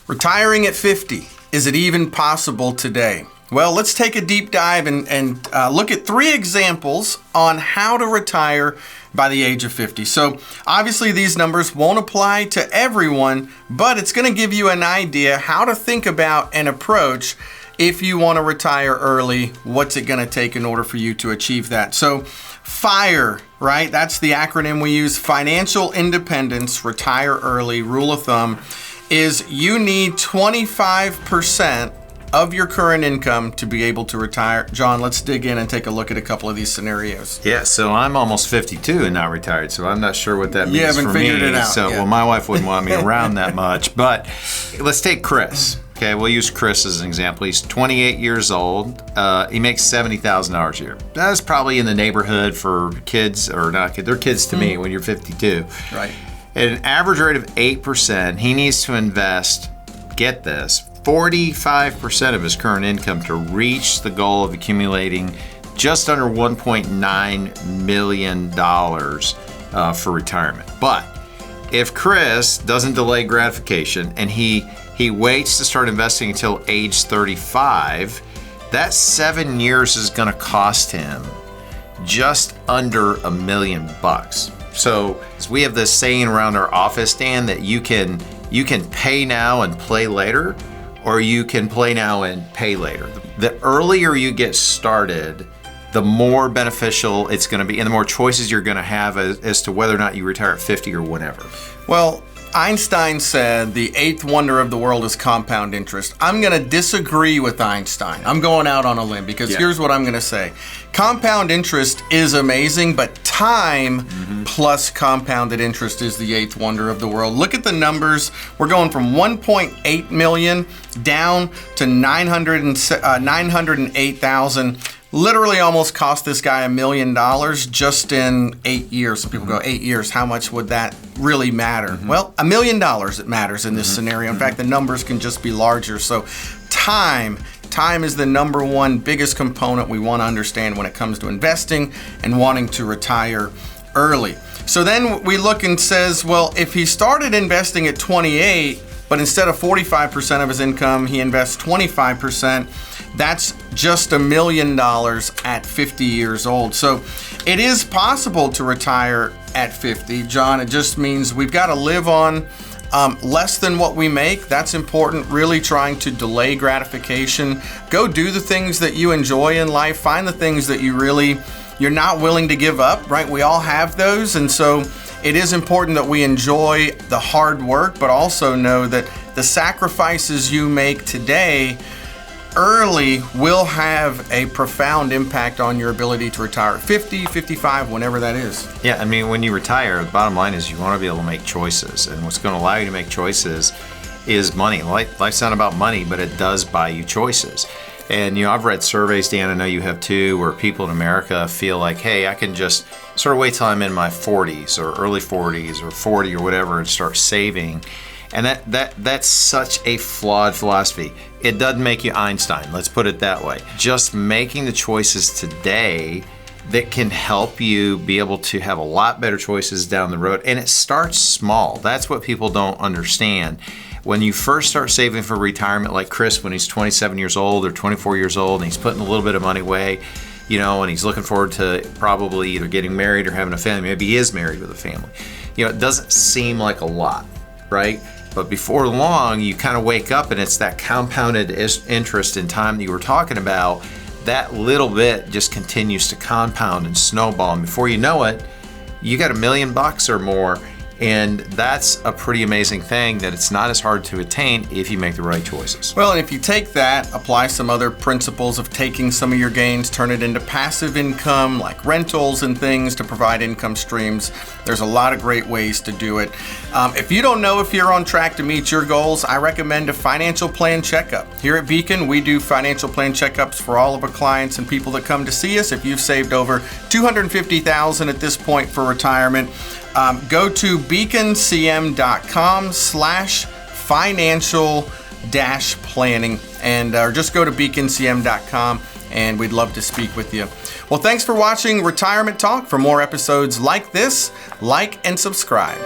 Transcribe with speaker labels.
Speaker 1: Retiring at 50, is it even possible today? Well, let's take a deep dive and look at 3 examples on how to retire by the age of 50. So obviously these numbers won't apply to everyone, but it's going to give you an idea how to think about and approach if you want to retire early. What's it going to take in order for you to achieve that? So FIRE, right? That's the acronym we use. Financial independence, retire early, rule of thumb is you need 25% of your current income to be able to retire. John, let's dig in and take a look at a couple of these scenarios.
Speaker 2: Yeah, so I'm almost 52 and not retired, so I'm not sure what that means for me.
Speaker 1: You haven't figured it out
Speaker 2: So,
Speaker 1: yet.
Speaker 2: well, my wife wouldn't want me around that much, but let's take Chris. Okay, we'll use Chris as an example. He's 28 years old. He makes $70,000 a year. That's probably in the neighborhood for kids, or not kids. They're kids to me when you're 52.
Speaker 1: Right.
Speaker 2: At an average rate of 8%, he needs to invest, get this, 45% of his current income to reach the goal of accumulating just under $1.9 million for retirement. But if Chris doesn't delay gratification and he waits to start investing until age 35, that 7 years is going to cost him just under $1 million. So we have this saying around our office, Dan, that you can pay now and play later, or you can play now and pay later. The earlier you get started, the more beneficial it's going to be, and the more choices you're going to have as to whether or not you retire at 50 or whenever.
Speaker 1: Well, Einstein said the 8th wonder of the world is compound interest. I'm going to disagree with Einstein. I'm going out on a limb because here's what I'm going to say. Compound interest is amazing, but time plus compounded interest is the 8th wonder of the world. Look at the numbers. We're going from 1.8 million down to 908,000. Literally almost cost this guy $1 million just in 8 years. Some people go, 8 years, how much would that really matter? Well, $1 million it matters in this scenario. In fact, the numbers can just be larger. So time is the number one biggest component we want to understand when it comes to investing and wanting to retire early. So then we look and says, well, if he started investing at 28, but instead of 45% of his income, he invests 25%, that's just $1 million at 50 years old. So it is possible to retire at 50, John. It just means we've got to live on less than what we make. That's important. Really trying to delay gratification. Go do the things that you enjoy in life. Find the things that you're not willing to give up, right? We all have those. And so it is important that we enjoy the hard work, but also know that the sacrifices you make today early will have a profound impact on your ability to retire at 50, 55, whenever that is.
Speaker 2: Yeah, I mean, when you retire, the bottom line is you want to be able to make choices. And what's going to allow you to make choices is money. Life's not about money, but it does buy you choices. And, I've read surveys, Dan, I know you have too, where people in America feel like, hey, I can just sort of wait till I'm in my 40s or early 40s or 40 or whatever and start saving. And that's such a flawed philosophy. It doesn't make you Einstein, let's put it that way. Just making the choices today that can help you be able to have a lot better choices down the road. And it starts small. That's what people don't understand. When you first start saving for retirement, like Chris, when he's 27 years old or 24 years old, and he's putting a little bit of money away, and he's looking forward to probably either getting married or having a family. Maybe he is married with a family. It doesn't seem like a lot, right? But before long, you kind of wake up and it's that compounded interest in time that you were talking about. That little bit just continues to compound and snowball. And before you know it, you got $1 million or more. And that's a pretty amazing thing that it's not as hard to attain if you make the right choices.
Speaker 1: Well, and if you take that, apply some other principles of taking some of your gains, turn it into passive income like rentals and things to provide income streams. There's a lot of great ways to do it. If you don't know if you're on track to meet your goals, I recommend a financial plan checkup. Here at Beacon, we do financial plan checkups for all of our clients and people that come to see us. If you've saved over $250,000 at this point for retirement, go to beaconcm.com/financial-planning or just go to beaconcm.com and we'd love to speak with you. Well, thanks for watching Retirement Talk. For more episodes like this, like and subscribe.